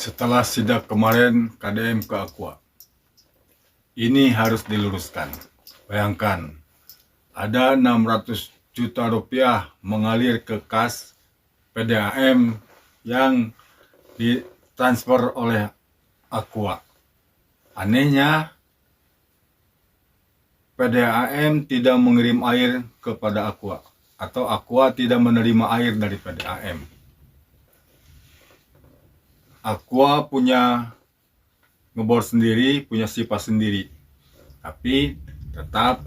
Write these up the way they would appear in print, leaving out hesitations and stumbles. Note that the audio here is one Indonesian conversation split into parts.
Setelah sidak kemarin KDM ke Aqua, ini harus diluruskan. Bayangkan, ada 600 juta rupiah mengalir ke kas PDAM yang ditransfer oleh Aqua. Anehnya, PDAM tidak mengirim air kepada Aqua, atau Aqua tidak menerima air dari PDAM. Aqua punya ngebor sendiri, punya sifat sendiri, tapi tetap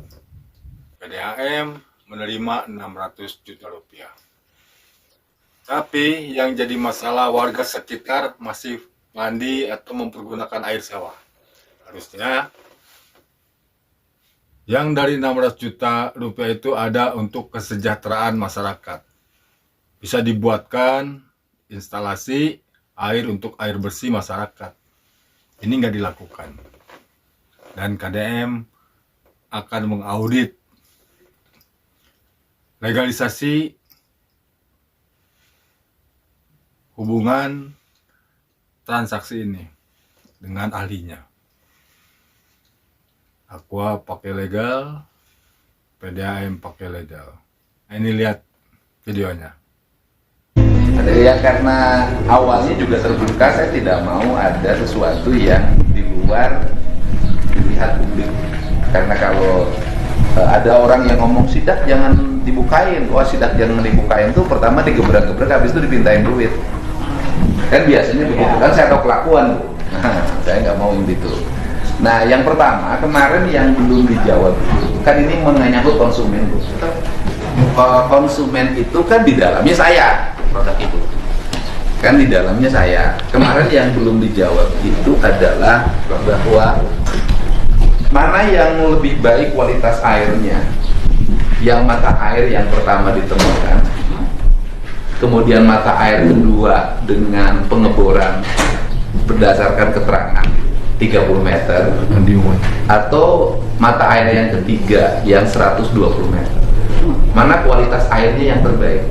PDAM menerima 600 juta rupiah. Tapi yang jadi masalah, warga sekitar masih mandi atau mempergunakan air sewa. Harusnya yang dari 600 juta rupiah itu ada untuk kesejahteraan masyarakat. Bisa dibuatkan instalasi air untuk air bersih masyarakat. Ini nggak dilakukan. Dan KDM akan mengaudit legalisasi hubungan transaksi ini dengan ahlinya. Aqua pakai legal, PDAM pakai legal. Nah, ini lihat videonya. Ya, karena awalnya juga terbuka, saya tidak mau ada sesuatu yang di luar dilihat publik. Karena kalau ada orang yang ngomong sidak jangan dibukain, wah sidak jangan dibukain tuh pertama digebrak-gebrak, habis itu dipintain duit. Kan biasanya begitu kan, saya tahu kelakuan Bu. Nah, saya nggak mau yang gitu. Nah, yang pertama kemarin yang belum dijawab kan ini menyangkut konsumen Bu. Konsumen itu kan di dalamnya saya, produk itu kan di dalamnya saya. Kemarin yang belum dijawab itu adalah bahwa mana yang lebih baik kualitas airnya, yang mata air yang pertama ditemukan, kemudian mata air kedua dengan pengeboran berdasarkan keterangan 30 meter, atau mata air yang ketiga yang 120 meter. Mana kualitas airnya yang terbaik?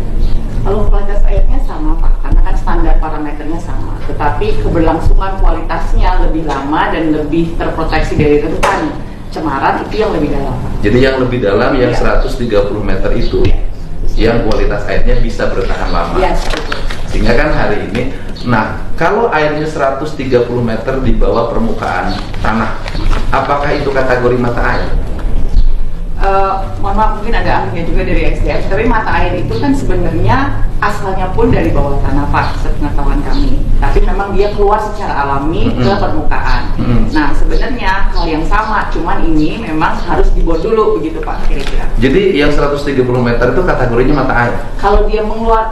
Kalau kualitas airnya sama Pak, karena kan standar parameternya sama, tetapi keberlangsungan kualitasnya lebih lama dan lebih terproteksi dari rentan cemaran, itu yang lebih dalam Pak. Jadi yang lebih dalam yang 130 meter itu, yang kualitas airnya bisa bertahan lama. Betul. Sehingga kan hari ini, nah kalau airnya 130 meter di bawah permukaan tanah, apakah itu kategori mata air? Mohon maaf, mungkin ada ahlinya juga dari SDM, tapi mata air itu kan sebenarnya asalnya pun dari bawah tanah Pak, sepengetahuan kami. Tapi memang dia keluar secara alami ke permukaan. Nah sebenarnya hal yang sama, cuman ini memang harus dibor dulu begitu Pak, kira-kira. Jadi yang 130 meter itu kategorinya mata air? Kalau dia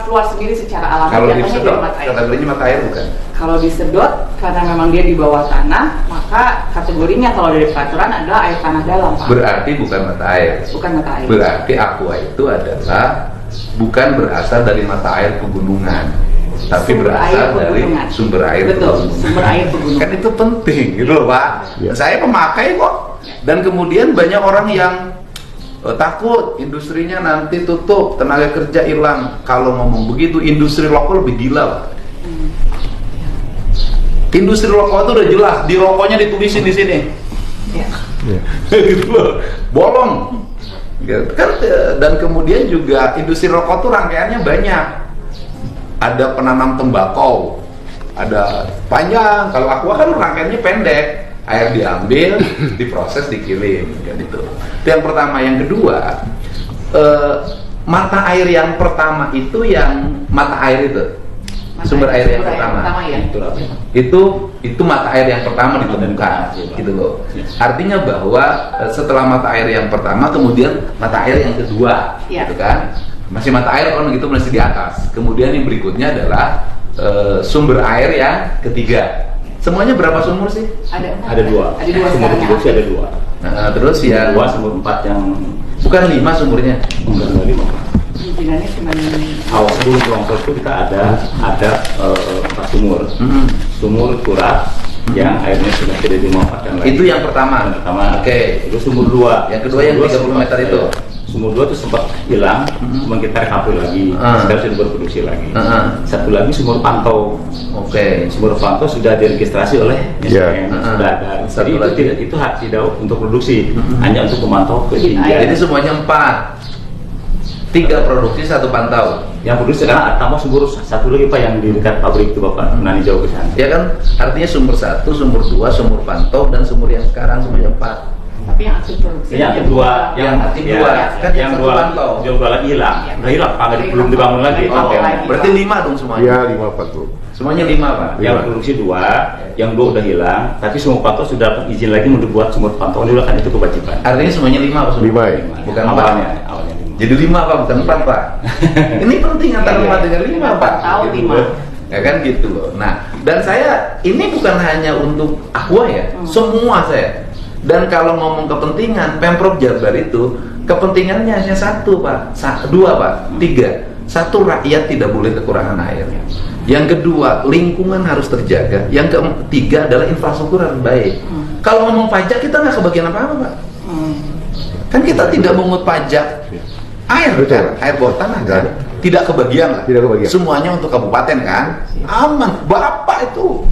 keluar sendiri secara alami, kalau jatuhnya disedot, jadi mata air. kategorinya mata air bukan? Kalau disedot, karena memang dia di bawah tanah, maka kategorinya kalau dari peraturan adalah air tanah dalam Pak. Berarti bukan mata air. Bukan mata air. Berarti Aqua itu adalah bukan berasal dari mata air pegunungan, tapi Sumber berasal air dari pegunungan. sumber air Betul, pegunungan. sumber air pegunungan. Kan itu penting gitu loh Pak. Saya pemakai kok. Dan kemudian banyak orang yang takut industrinya nanti tutup, tenaga kerja hilang. Kalau ngomong begitu, industri rokok lebih gila Pak. Industri rokok itu udah jelas, di rokoknya ditulisin di sini. Ya. Gitu loh, bolong. Gitu kan. Dan kemudian juga industri rokok tuh rangkaiannya banyak. Ada penanam tembakau, ada panjang. Kalau Aqua kan rangkaiannya pendek, air diambil, diproses, dikirim, gitu. Itu yang pertama. Yang kedua, mata air yang pertama itu yang mata air itu. Sumber air yang pertama ya. itu mata air yang pertama ditemukan, gitu loh. Artinya bahwa setelah mata air yang pertama, kemudian mata air yang kedua, gitu kan. Masih mata air kalau gitu masih di atas. Kemudian yang berikutnya adalah sumber air yang ketiga. Semuanya berapa sumur sih? Ada dua. Ada dua. Sumur ketiga sih ada dua. Nah, terus ya Dua, sumur 4 yang bukan 5 sumurnya. bukan 5. Pimpinannya cuma Awal sebelum longsor itu kita ada 4 sumur. Sumur Kurat, yang airnya sudah tidak dimanfaatkan lagi. Itu yang pertama. Yang pertama. Oke. Itu sumur 2. Yang kedua yang 30 meter itu. Sumur 2 itu sempat hilang, cuma kita recovery lagi. Sekarang sudah berproduksi lagi. Satu lagi sumur pantau. Oke. Sumur pantau sudah diregistrasi oleh SDM, sudah ada. Jadi itu tidak untuk produksi, hanya untuk memantau ketinggian. Jadi semuanya 4. 3 produksi, 1 pantau. Yang produksi sekarang tambah sumur satu lagi Pak yang di dekat pabrik itu Bapak, Nani jauh ke sana. Ya kan, artinya sumur 1, sumur 2, sumur pantau, dan sumur yang sekarang semuanya 4. Tapi yang aktif produksi. Yang kedua, yang aktif 2, kan yang satu 2 pantau. yang 2 lagi hilang, udah hilang Pak, belum dibangun lagi. Oh, Lagi, berarti Pak. 5 dong semuanya. Iya, 5 Pak. Semuanya 5 Pak. Yang produksi 2, yang 2 udah hilang, tapi sumur pantau sudah dapat izin lagi untuk buat sumur pantau dulu kan itu kewajiban. Artinya semuanya 5 Pak. 5 ya? Bukan awalnya 4. awalnya 5. Jadi 5 Pak, bukan 4 Pak. Ini penting antara 5 dengan 5 Pak. Tahu Gitu. 5. Ya kan gitu loh. Nah, dan saya ini bukan hanya untuk Aqua ya, semua saya. Dan kalau ngomong kepentingan, Pemprov Jabar itu kepentingannya hanya 1 Pak, 2 Pak, 3. 1, rakyat tidak boleh kekurangan air. Yang kedua, lingkungan harus terjaga. Yang ketiga adalah infrastruktur harus baik. Kalau ngomong pajak kita nggak kebagian apa-apa Pak. Kan kita tidak mengut pajak air, Betul. kan? Air bawah tanah kan? Tidak kebagian lah. Tidak kebagian. Semuanya untuk kabupaten kan? Aman. Bapak itu.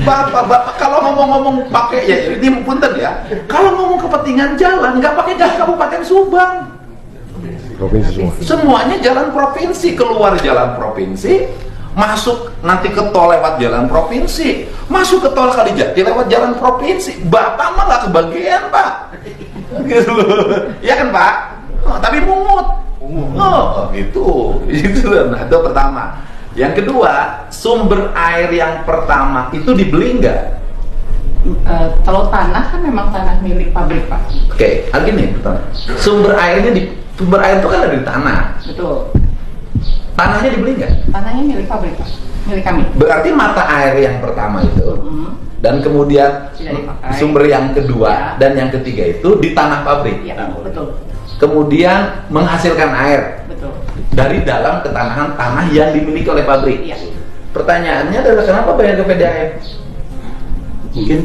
Bapak kalau ngomong-ngomong pakai ya ini punten ya. Kalau ngomong kepentingan jalan nggak pakai jalan Kabupaten Subang. Provinsi semua. Semuanya jalan provinsi, keluar jalan provinsi, masuk nanti ke tol lewat jalan provinsi, masuk ke tol Kalijati lewat jalan provinsi. Bapak mah nggak kebagian Pak. Gitu loh. Ya kan Pak? Oh, tapi mungut. Oh gitu. Itu nah, itu pertama. Yang kedua, sumber air yang pertama itu dibeli nggak? Kalau tanah kan memang tanah milik pabrik Pak. Oke, gini pertama. Sumber air itu kan ada di tanah. Betul. Tanahnya dibeli nggak? Tanahnya milik pabrik Pak, milik kami. Berarti mata air yang pertama itu dan kemudian Tidak dipakai. sumber yang kedua Ya. dan yang ketiga itu di tanah pabrik. Iya, betul. Kemudian menghasilkan air Betul. dari dalam ketanahan tanah yang dimiliki oleh pabrik. Iya. Pertanyaannya adalah kenapa bayar ke PDAM? Mungkin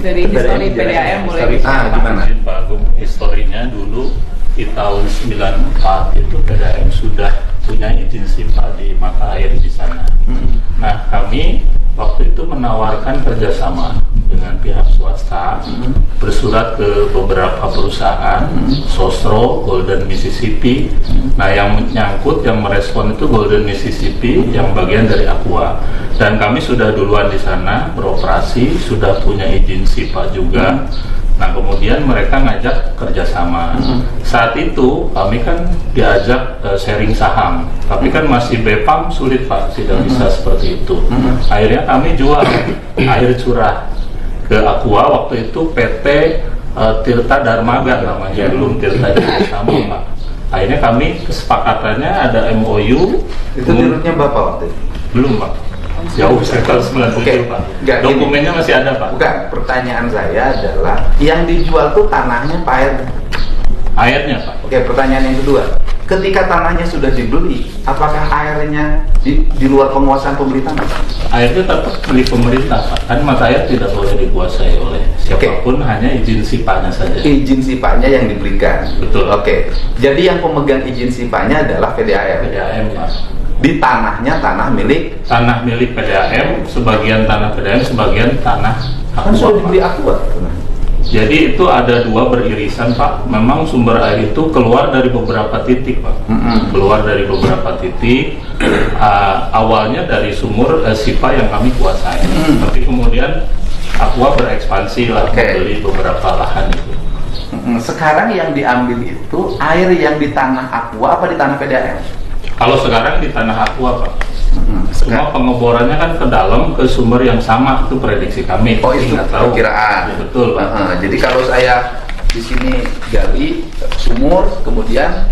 Dari histori PDAM boleh Ah, gimana? Izin Pak Agung, historinya dulu di tahun 94 itu PDAM sudah punya izin SIPA di mata air di sana. Nah, kami waktu itu menawarkan kerjasama dengan pihak swasta, bersurat ke beberapa perusahaan, Sosro, Golden Mississippi. Nah, yang menyangkut, yang merespon itu Golden Mississippi, yang bagian dari Aqua. Dan kami sudah duluan di sana beroperasi, sudah punya izin SIPA juga. Nah, kemudian mereka ngajak kerjasama. Saat itu kami kan diajak sharing saham, tapi kan masih BPAM sulit Pak, tidak bisa seperti itu. Akhirnya kami jual air curah ke Aqua, waktu itu PT Tirta Darmaga namanya, belum Tirta sama Pak. Akhirnya kami kesepakatannya ada MOU. Itu dirutnya Bapak waktu itu? Belum Pak, jauh sekitar 97 Oke. Pak. Nggak, gini. Dokumennya masih ada Pak. Bukan, pertanyaan saya adalah yang dijual tuh tanahnya Pak air. Airnya Pak. Oke, pertanyaan yang kedua. Ketika tanahnya sudah dibeli, apakah airnya di luar penguasaan pemerintah? Airnya tetap milik pemerintah Pak, kan mata air tidak boleh dikuasai oleh siapapun, hanya izin SIPA-nya saja. Izin SIPA-nya yang diberikan. Betul. Oke. Jadi yang pemegang izin SIPA-nya adalah PDAM. PDAM Pak. Di tanahnya tanah milik. Tanah milik PDAM, sebagian tanah PDAM, sebagian tanah Kan Aqua, sudah Pak. dibeli Aqua. Jadi itu ada 2 beririsan Pak. Memang sumber air itu keluar dari beberapa titik Pak. Keluar dari beberapa titik. Awalnya dari sumur SIPA yang kami kuasai. Tapi kemudian Aqua berekspansi lah, Oke. membeli beberapa lahan itu. Sekarang yang diambil itu air yang di tanah Aqua apa di tanah PDAM? Kalau sekarang di tanah Aqua Pak. Semua pengeborannya kan ke dalam, ke sumber yang sama, itu prediksi kami. Oh, itu Nggak tahu. perkiraan. Ya, betul Pak. Jadi kalau saya di sini gali sumur, kemudian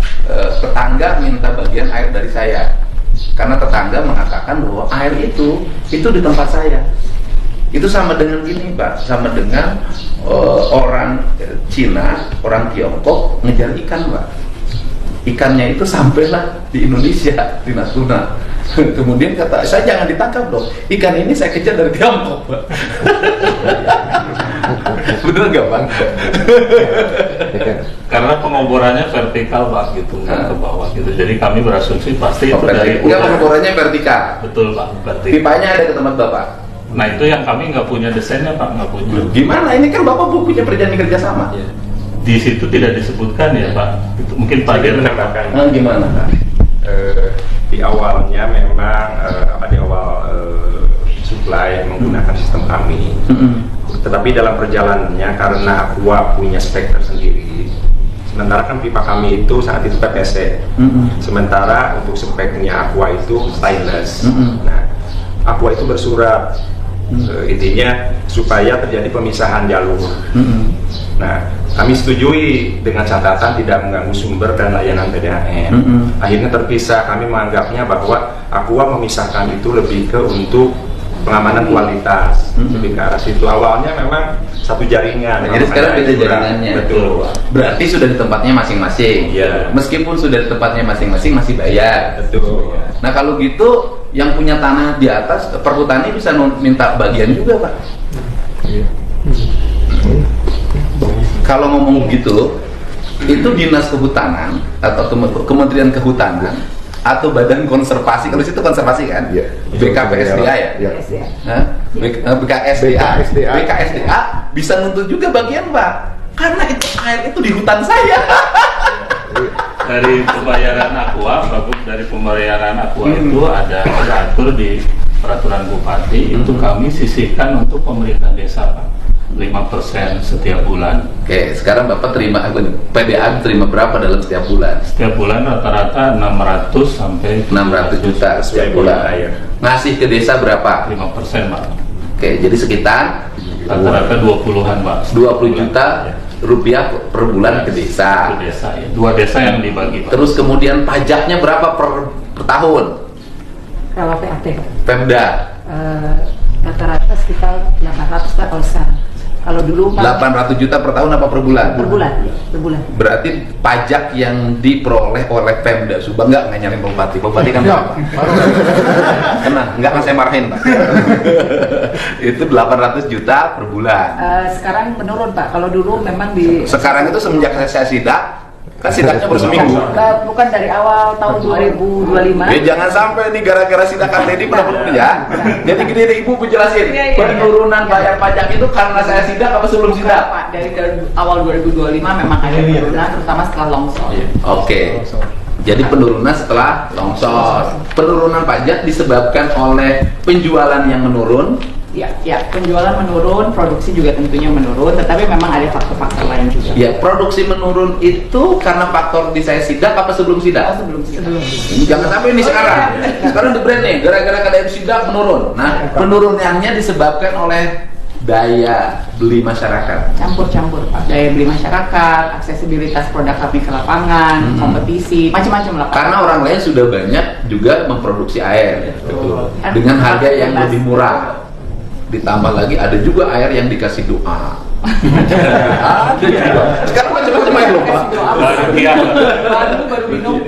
tetangga minta bagian air dari saya, karena tetangga mengatakan bahwa air itu di tempat saya. Itu sama dengan gini Pak, sama dengan orang Cina, orang Tiongkok ngejar ikan Pak. Ikannya itu sampailah di Indonesia, di Natuna. Kemudian kata saya, jangan ditangkap dong, ikan ini saya kejar dari Tiongkok, Pak. Bener nggak, Pak? Karena pengoborannya vertikal Pak gitu, nggak ke bawah gitu. Jadi kami berasumsi pasti itu dari Enggak, pengoborannya vertikal. betul Pak, vertikal. Pipanya ada ke tempat Bapak. Nah itu yang kami nggak punya desainnya Pak, nggak punya. Gimana? Ini kan Bapak punya perjanjian kerjasama. Di situ tidak disebutkan ya Pak. Itu mungkin Pak Dir menambahkan. Gimana, Pak? Di awalnya memang di awal supply menggunakan sistem kami. Tetapi dalam perjalanannya karena Aqua punya spek tersendiri, sementara kan pipa kami itu saat itu PPC, sementara untuk speknya Aqua itu stainless. Nah, Aqua itu bersurat, intinya supaya terjadi pemisahan jalur. Nah, kami setujui dengan catatan tidak mengganggu sumber dan layanan PDAM. Akhirnya terpisah, kami menganggapnya bahwa Aqua memisahkan itu lebih ke untuk pengamanan kualitas, lebih ke arah situ. Awalnya memang satu jaringan. Jadi sekarang beda jaringannya. Betul. Berarti sudah di tempatnya masing-masing. Iya. Meskipun sudah di tempatnya masing-masing masih bayar. Betul. Nah kalau gitu yang punya tanah di atas perhutani bisa minta bagian juga, Pak. Kalau ngomong gitu, itu dinas kehutanan atau Kementerian Kehutanan atau Badan Konservasi, kalau situ konservasi kan? Iya. BKPSDA ya? Iya. Hah? BKSDA. BKSDA. BKSDA bisa nuntut juga bagian, Pak. Karena itu air itu di hutan saya. dari pembayaran Aqua, bagus, dari pembayaran Aqua itu ada diatur di peraturan bupati, itu kami sisihkan untuk pemerintah desa Pak, 5% setiap bulan. Oke, sekarang Bapak terima PDA terima berapa dalam setiap bulan? Setiap bulan rata-rata 600 sampai 600 juta setiap bulan. Ngasih ke desa berapa? 5% Pak. Oke, jadi sekitar Rata-rata 20-an Pak. 20 juta rupiah per bulan ke desa. Satu desa ya. 2 desa yang dibagi Pak. Terus kemudian pajaknya berapa per tahun? Kalau PAT Pemda rata-rata sekitar 800 lah kalau sekarang. Kalau dulu Pak, 800 juta per tahun apa per bulan? per bulan, per bulan. Berarti pajak yang diperoleh oleh Pemda Subang nggak nyalain Bupati. Bupati kan Pak. Tenang, nggak akan saya marahin Pak. Itu 800 juta per bulan. Sekarang menurun Pak. Kalau dulu memang di Sekarang itu semenjak saya sidak, kan sidaknya baru seminggu. bukan dari awal tahun 2025. Ya jangan sampai nih gara-gara sidakan Deddy pernah ya. Jadi gini deh Ibu jelasin, Iya, iya. penurunan bayar pajak itu karena saya sidak apa sebelum Bukan, sidak? Pak, dari awal 2025 memang ada penurunan, terutama setelah longsor. Oke. Jadi penurunan setelah longsor. Penurunan pajak disebabkan oleh penjualan yang menurun. Ya, penjualan menurun, produksi juga tentunya menurun, tetapi memang ada faktor-faktor lain juga. Ya, produksi menurun itu karena faktor di saya sidak apa sebelum sidak? Sebelum Jangan sampai ini sekarang. Sekarang di brand nih, gara-gara keadaan sidak menurun. Nah, penurunannya disebabkan oleh daya beli masyarakat. campur-campur Pak, daya beli masyarakat, aksesibilitas produk kami ke lapangan, kompetisi, macam-macam lah Pak. Karena orang lain sudah banyak juga memproduksi air dengan harga yang lebih murah. Ditambah lagi ada juga air yang dikasih doa. Ada juga. Sekarang macam-macam air loh Pak. Baru minum.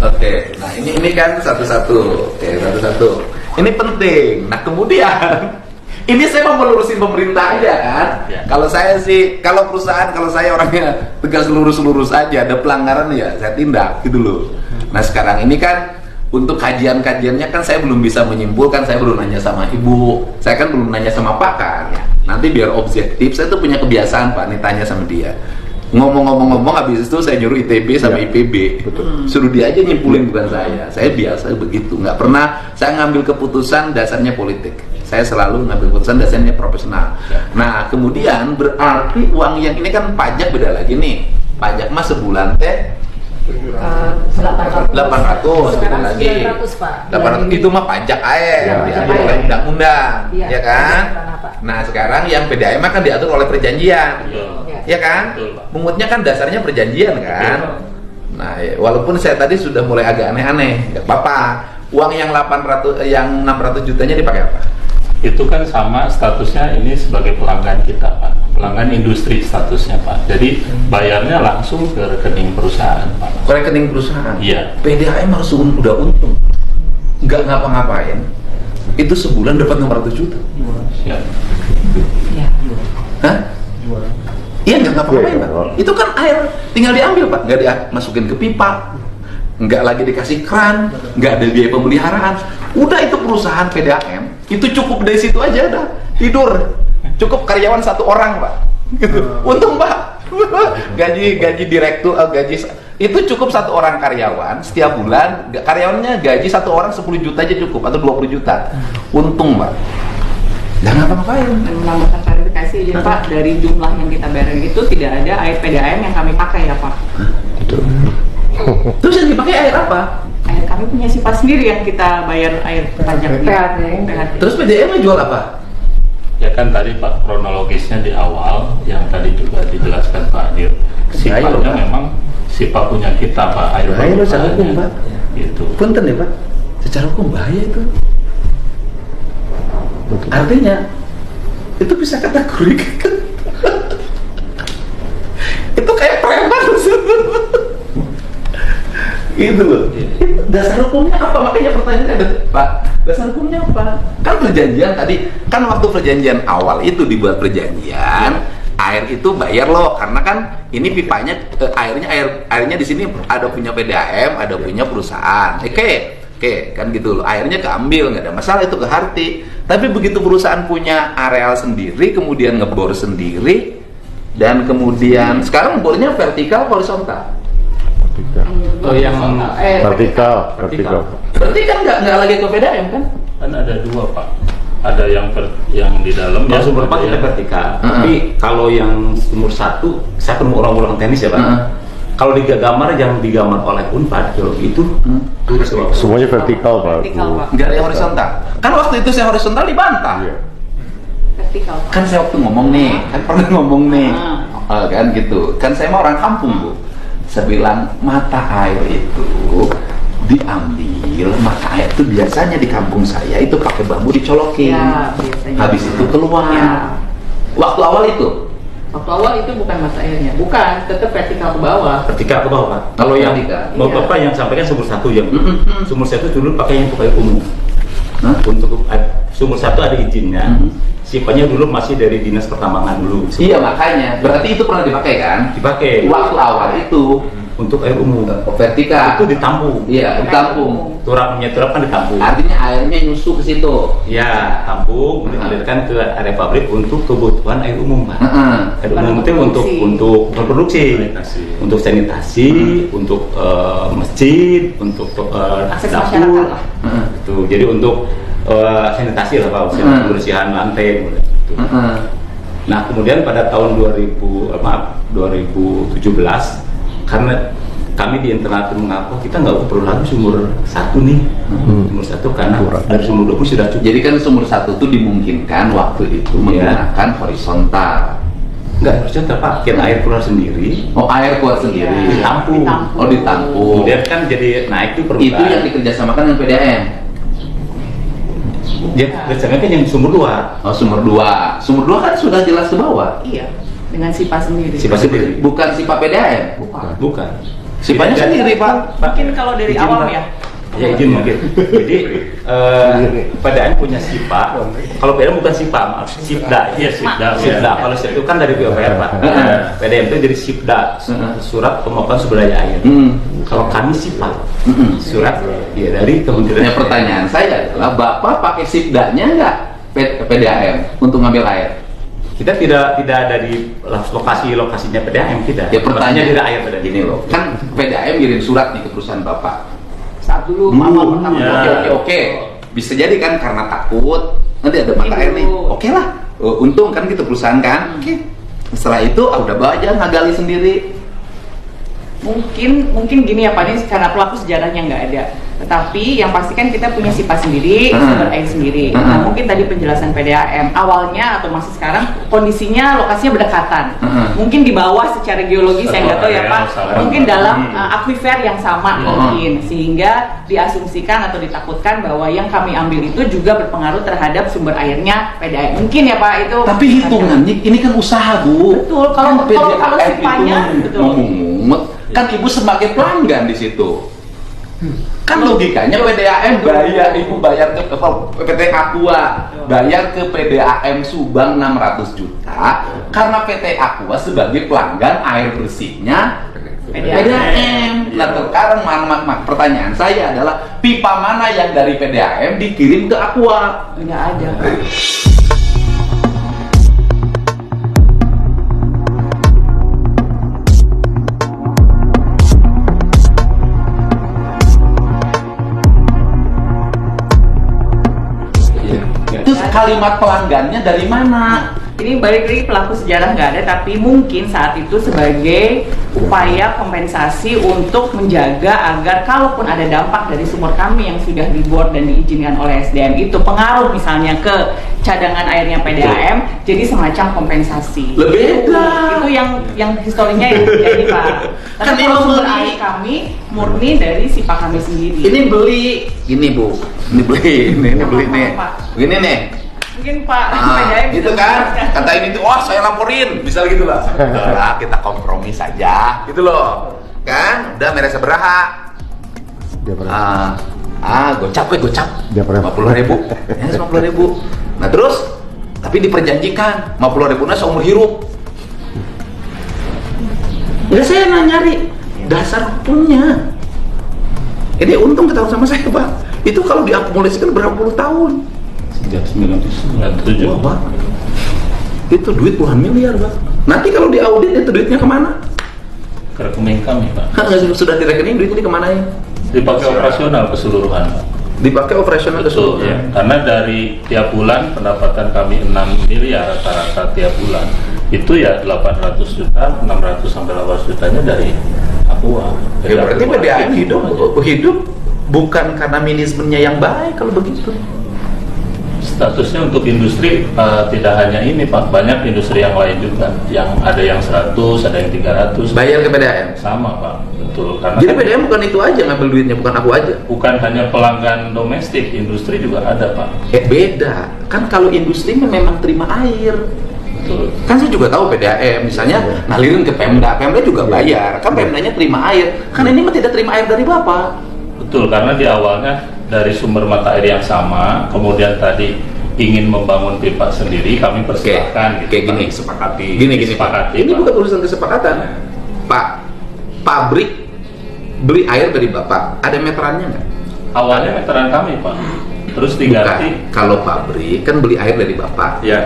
Oke, nah ini kan satu-satu. Oke, satu-satu. Ini penting. Nah kemudian ini saya mau melurusin pemerintah aja kan. Ya. Kalau saya sih, kalau perusahaan, kalau saya orangnya tegas lurus-lurus aja, ada pelanggaran ya saya tindak gitu loh. Nah sekarang ini kan untuk kajian-kajiannya kan saya belum bisa menyimpulkan, saya belum nanya sama Ibu, saya kan belum nanya sama Pak kan. Nanti biar objektif, saya tuh punya kebiasaan Pak nih tanya sama dia. Ngomong-ngomong habis itu saya nyuruh ITB sama IPB. Suruh dia aja nyimpulin bukan saya. Saya biasa begitu, nggak pernah saya ngambil keputusan dasarnya politik. Saya selalu ngambil keputusan dasarnya profesional. Nah, kemudian berarti uang yang ini kan pajak beda lagi nih. Pajak mah sebulan teh 800 itu lagi 900 Pak. 800 itu mah pajak air Ya, pajak diatur air. oleh undang-undang Iya, ya kan. pajak tanah, Pak. Nah sekarang yang PDAM kan diatur oleh perjanjian Betul. ya kan. Betul, Pak. Mungutnya kan dasarnya perjanjian kan. Nah ya, walaupun saya tadi sudah mulai agak aneh-aneh nggak apa-apa. Uang yang 600 jutanya dipakai apa? Itu kan sama statusnya ini sebagai pelanggan kita Pak, pelanggan industri statusnya Pak. Jadi bayarnya langsung ke rekening perusahaan Pak. Ke rekening perusahaan. Iya. PDAM harus udah untung. nggak ngapa-ngapain, itu sebulan dapat 600 juta. Siap. Ya. Hah? Iya, nggak ngapa-ngapain Pak. Itu kan air tinggal diambil Pak, nggak dimasukin ke pipa, nggak lagi dikasih kran, nggak ada biaya pemeliharaan. Udah itu perusahaan PDAM, itu cukup dari situ aja udah tidur. Cukup karyawan 1 orang Pak. Gitu. Untung Pak. gaji direktur, gaji itu cukup 1 orang karyawan setiap bulan. Karyawannya gaji 1 orang 10 juta aja cukup, atau 20 juta. Untung Pak. Jangan apa-apain. Menambahkan klarifikasi aja Pak, dari jumlah yang kita bayarin itu tidak ada air PDAM yang kami pakai ya Pak. Terus yang dipakai air apa? Air kami punya sifat sendiri yang kita bayar air pajak PHT. Terus PDAM jual apa? Ya kan tadi Pak, kronologisnya di awal yang tadi juga dijelaskan Pak Dir, sifatnya Pak. memang sifat punya kita Pak, air Bahaya loh, secara hukum, permukaannya. Pak. Gitu. Punten ya Pak, secara hukum bahaya itu. Artinya itu bisa kategori itu kayak preman gitu loh. Dasar hukumnya apa? Makanya pertanyaannya ada, Pak, dasar hukumnya apa? Kan perjanjian tadi, kan waktu perjanjian awal itu dibuat perjanjian, air itu bayar loh, karena kan ini pipanya airnya di sini ada punya PDAM, ada punya perusahaan. Oke, kan gitu loh. Airnya keambil, nggak ada masalah, itu ke Harti. Tapi begitu perusahaan punya areal sendiri, kemudian ngebor sendiri, dan kemudian sekarang bornya vertikal, horizontal. Oh, yang Vertikal. Berarti kan nggak lagi ke PDAM kan? kan ada 2 Pak, ada yang di dalam Ya, ya, sumber 4 ada kita yang- vertikal. Tapi kalau yang sumur 1, saya ketemu orang-orang teknis ya Pak. Kalau di gambar yang digambar oleh Unpad geologi itu tulis Pak. Semuanya vertikal Pak. Vertikal Pak. Nggak ada yang horizontal. Kan waktu itu saya horizontal dibantah. Iya. Vertikal Pak. Kan saya waktu ngomong nih, kan pernah ngomong nih, kan gitu. Kan saya mah orang kampung Bu. Saya bilang mata air itu diambil, mata air itu biasanya di kampung saya itu pakai bambu dicolokin. Ya, biasanya. Habis itu keluar. Ya. Waktu awal itu. Waktu awal itu bukan mata airnya, bukan, tetap vertikal ke bawah. Vertikal ke bawah Pak. Kalau yang Vertikal. mau Iya. Bapak yang sampaikan sumur 1 yang Mm-mm. sumur 1 dulu pakai yang pakai umum. Hah? Untuk sumur 1 ada izinnya. Sifatnya dulu masih dari dinas pertambangan dulu. Iya makanya. Berarti itu pernah dipakai kan? Dipakai Waktu awal itu untuk air umum. vertikal. Itu ditampung. Iya, ditampung. Turapnya kan ditampung. Artinya airnya nyusu ke situ. Ya, tampung kemudian dilarikan ke area pabrik untuk kebutuhan air umum Pak. Heeh. Air umum itu untuk berproduksi, Sanitasi. untuk sanitasi, untuk masjid, untuk Akses dapur. masyarakat lah. Heeh. Itu jadi untuk sanitasi lah Pak, pembersihan lantai. Gitu. Heeh. Nah kemudian pada tahun 2017 karena kami di internal itu mengaku kita nggak perlu lagi sumur 1 nih, sumur 1 karena dari sumur 20 sudah cukup. Jadi kan sumur 1 itu dimungkinkan waktu itu menggunakan horizontal. Nggak horizontal Pak, kita air keluar sendiri, Oh, air keluar sendiri. Iya. ditampung. Oh, ditampung. Kemudian kan jadi naik tuh Itu permukaan. yang dikerjasamakan dengan PDAM. Ya, biasanya kan yang sumur 2. Oh, sumur 2. Sumur 2 kan sudah jelas ke bawah. Iya, dengan sifat sendiri. Sifat sendiri. Bukan sifat PDAM. Bukan. Sifatnya Jadi- sendiri, Pak. Mungkin kalau dari Izin, awam Pak. ya. Ya izin mungkin. Jadi PDAM punya sifat. Kalau PDAM bukan sifat, maaf, sipda. Iya, sipda. Sipda. Kalau itu kan dari PUPR Pak. PDAM itu jadi sipda, surat pemaparan sumber daya air. Kalau kami sifat, surat ya dari Kementerian. Nah, pertanyaan saya adalah Bapak pakai sipdanya nggak PDAM untuk ngambil air? Kita tidak ada di lokasinya PDAM tidak. Ya pertanyaan tidak air PDAM. gini loh, kan PDAM ngirim surat nih ke perusahaan Bapak. Saat dulu Dulu, awal pertama. ya. oke. Bisa jadi kan karena takut nanti ada mata air nih. Oke lah, untung kan gitu perusahaan kan. Oke. Setelah itu udah bawa aja ngagali sendiri. Mungkin gini ya Pak, ini karena pelaku sejarahnya nggak ada. Tetapi yang pasti kan kita punya sifat sendiri, sumber air sendiri. Nah mungkin tadi penjelasan PDAM awalnya atau masih sekarang kondisinya lokasinya berdekatan. Mungkin di bawah secara geologi saya nggak tahu ya Pak. Mungkin dalam aquifer yang sama mungkin, sehingga diasumsikan atau ditakutkan bahwa yang kami ambil itu juga berpengaruh terhadap sumber airnya PDAM. Mungkin ya Pak itu. Tapi hitungannya ini kan usaha Bu. Betul, kalau PDAM sipanya, itu betul. memungut, kan Ibu sebagai pelanggan di situ. Kan logikanya PDAM bayar ke PT Aqua bayar ke PDAM Subang 600 juta karena PT Aqua sebagai pelanggan air bersihnya PDAM. Nah sekarang pertanyaan saya adalah pipa mana yang dari PDAM dikirim ke Aqua? Nggak ada. Terus kalimat pelanggannya dari mana? Ini balik lagi pelaku sejarah nggak ada, tapi mungkin saat itu sebagai upaya kompensasi untuk menjaga agar kalaupun ada dampak dari sumur kami yang sudah dibuat dan diizinkan oleh SDM itu pengaruh misalnya ke cadangan airnya PDAM, jadi semacam kompensasi. Beda. Itu yang historinya yang terjadi Pak. Karena Kan ini kalau sumber beli. air kami murni dari sipah kami sendiri. Ini beli, ini Bu, ini beli, ini beli nih, begini nih. Mungkin Pak Ah, gitu kan, kata ini tuh, oh saya laporin, misal gitu lah. Udah, kita kompromi saja, gitu loh. Kan, udah merasa beraha. Dia pernah. Gocap. Dia pernah. 50.000, ya 50.000. Nah terus, tapi diperjanjikan 50.000-nya seumur hidup. Ya saya nyari dasar hukumnya. Ini untung ketahuan sama saya Pak. Itu kalau diakumulasikan berapa puluh tahun? Sejak 1997. Wah, Pak. Itu duit puluhan miliar, Pak. Nanti kalau diaudit itu duitnya kemana? Ke rekening kami, Pak. Sudah di rekening, duitnya kemana ya? Dipakai operasional keseluruhan, Pak. Dipakai operasional Betul, ya. keseluruhan. Karena dari tiap bulan pendapatan kami 6 miliar rata-rata tiap bulan. Itu ya 800 juta, 600 sampai 800 jutanya dari Aqua. Ya berarti PDAM hidup bukan karena manajemennya yang baik kalau begitu. Statusnya untuk industri tidak hanya ini Pak, banyak industri yang lain juga, yang ada yang 100, ada yang 300. Bayar ke PDAM. Sama Pak, betul. Karena Jadi kan PDAM bukan itu aja ngambil duitnya, bukan aku aja. bukan hanya pelanggan domestik, industri juga ada Pak. Beda. Kan kalau industri memang terima air. Betul. Kan saya juga tahu PDAM, misalnya ngalirin ke Pemda, Pemda juga bayar. Kan Pemdanya terima air. Kan ini mah tidak terima air dari Bapak. Betul, karena di awalnya dari sumber mata air yang sama, kemudian tadi ingin membangun pipa sendiri, kami persilahkan Kayak gini, disepakati. Gini, disepakati, Pak. Ini Pak. bukan urusan kesepakatan. Pak, pabrik beli air dari Bapak, ada meterannya nggak? Awalnya meteran kami Pak, terus diganti. Bukan. Kalau pabrik kan beli air dari Bapak, Ya.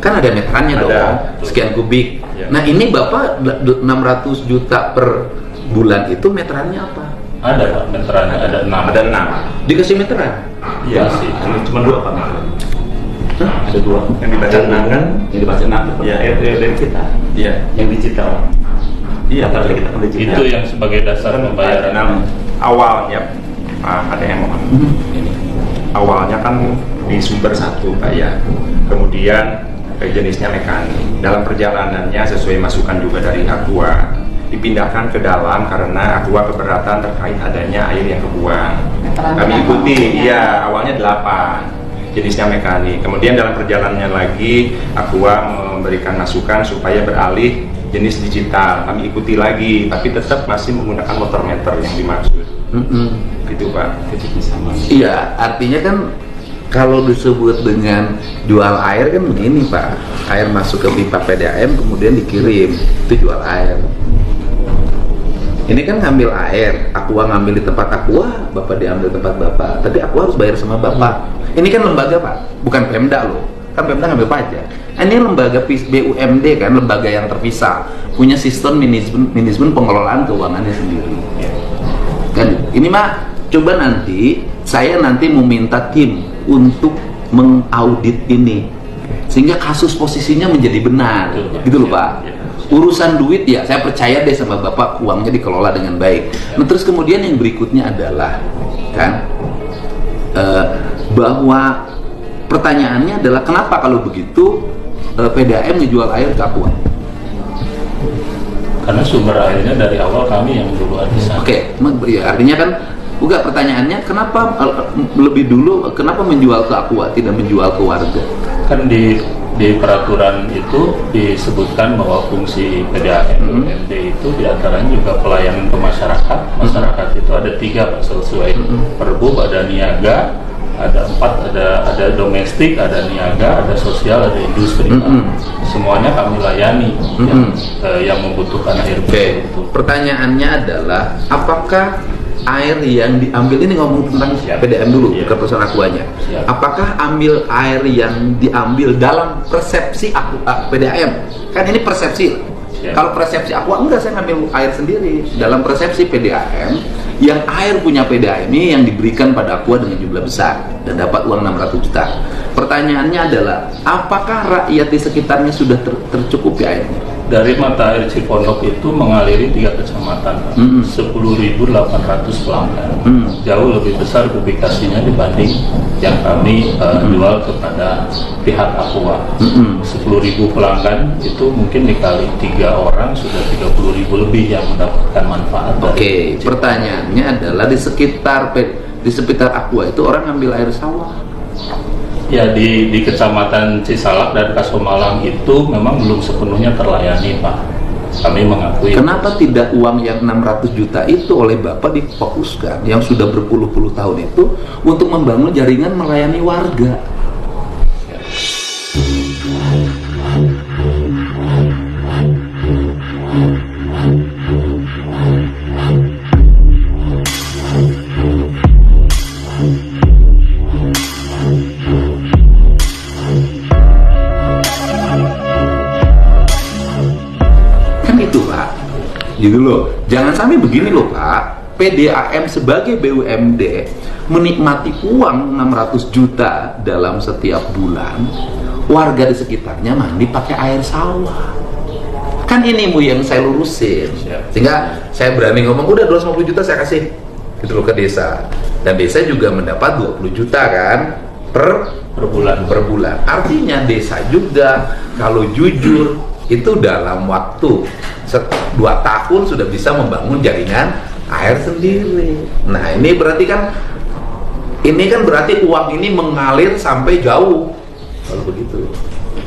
kan ada meterannya Ada. dong, sekian kubik. Ya. Nah ini Bapak 600 juta per bulan itu meterannya apa? Ada Pak, meterannya ada 6. Ada 6. Dikasih meteran? Iya sih. Cuma 2 Pak. Ada 2 Yang dibaca 6 kan? yang dibaca 6 Iya. dari kita Iya. yang digital. Iya. Data kita kan digital. Itu yang sebagai dasar pembayaran. 6 awalnya ada yang mohon. Ini. Awalnya kan di sumber 1 Pak ya. Kemudian jenisnya mekanik. Dalam perjalanannya sesuai masukan juga dari Aqua dipindahkan ke dalam karena Aqua keberatan terkait adanya air yang kebuang. Kami ikuti, ya awalnya 8 jenisnya mekanik. Kemudian dalam perjalanannya lagi Aqua memberikan masukan supaya beralih jenis digital. Kami ikuti lagi, tapi tetap masih menggunakan motor meter yang dimaksud. Gitu Pak. Iya, artinya kan kalau disebut dengan jual air kan begini Pak, air masuk ke pipa PDAM kemudian dikirim, itu jual air. Ini kan ngambil air, Aqua ngambil di tempat Aqua, Bapak diambil tempat Bapak, tapi Aqua harus bayar sama Bapak. Ini kan lembaga Pak, bukan Pemda loh, kan Pemda ngambil pajak. Ini lembaga BUMD kan, lembaga yang terpisah, punya sistem manajemen pengelolaan keuangannya sendiri. Kan, ini mah coba nanti saya mau minta tim untuk mengaudit ini sehingga kasus posisinya menjadi benar, gitu loh Pak. Urusan duit ya saya percaya deh sama Bapak, uangnya dikelola dengan baik. Nah terus kemudian yang berikutnya adalah kan bahwa pertanyaannya adalah kenapa kalau begitu PDAM ngejual air ke Aqua? Karena sumber airnya dari awal kami yang dulu ada di sana. Oke, ya artinya kan bukan, pertanyaannya kenapa lebih dulu kenapa menjual ke Aqua tidak menjual ke warga? Kan di Di peraturan itu disebutkan bahwa fungsi PDAM BUMD itu diantaranya juga pelayanan ke masyarakat. Masyarakat itu ada 3 Pak, sesuai Perbup, ada niaga, ada 4, ada domestik, ada niaga, ada sosial, ada industri. Pak. Semuanya kami layani yang membutuhkan air bersih itu. Pertanyaannya adalah apakah air yang diambil, ini ngomong tentang PDAM dulu, bukan persoalan Aquanya. Apakah ambil air yang diambil dalam persepsi PDAM? Kan ini persepsi. Kalau persepsi Aqua enggak, saya ngambil air sendiri. Dalam persepsi PDAM, yang air punya PDAM ini yang diberikan pada Aqua dengan jumlah besar dan dapat uang 600 juta. Pertanyaannya adalah apakah rakyat di sekitarnya sudah tercukupi airnya? Dari mata air Cipondok itu mengaliri 3 kecamatan, 10.800 pelanggan. Jauh lebih besar publikasinya dibanding yang kami jual kepada pihak Aqua. 10.000 pelanggan itu mungkin dikali 3 orang sudah 30.000 lebih yang mendapatkan manfaat. Oke, pertanyaannya adalah di sekitar Aqua itu orang ngambil air sawah. Ya, di Kecamatan Cisalak dan Kasomalang itu memang belum sepenuhnya terlayani, Pak. Kami mengakui. Kenapa tidak uang yang 600 juta itu oleh Bapak difokuskan yang sudah berpuluh-puluh tahun itu untuk membangun jaringan melayani warga? Gitu loh, jangan sampai begini loh Pak. PDAM sebagai BUMD menikmati uang 600 juta dalam setiap bulan, warga di sekitarnya mandi pakai air sawah. Kan ini yang saya lurusin, sehingga saya berani ngomong udah 250 juta saya kasih gitu loh ke desa, dan desa juga mendapat 20 juta kan per bulan. Artinya desa juga kalau jujur itu dalam waktu 2 tahun sudah bisa membangun jaringan air sendiri. Nah ini berarti kan berarti uang ini mengalir sampai jauh kalau begitu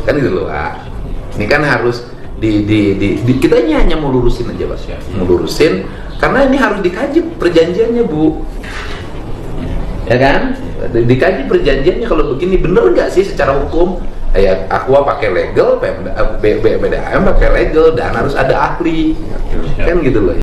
kan gitu loh Pak. Ini kan harus kita ini hanya mau lurusin aja Mas ya, melurusin karena ini harus dikaji perjanjiannya Bu, ya kan, dikaji perjanjiannya kalau begini bener nggak sih secara hukum. Ya, Aqua pakai legal, PDAM pakai legal, dan harus ada ahli, kan gitu loh.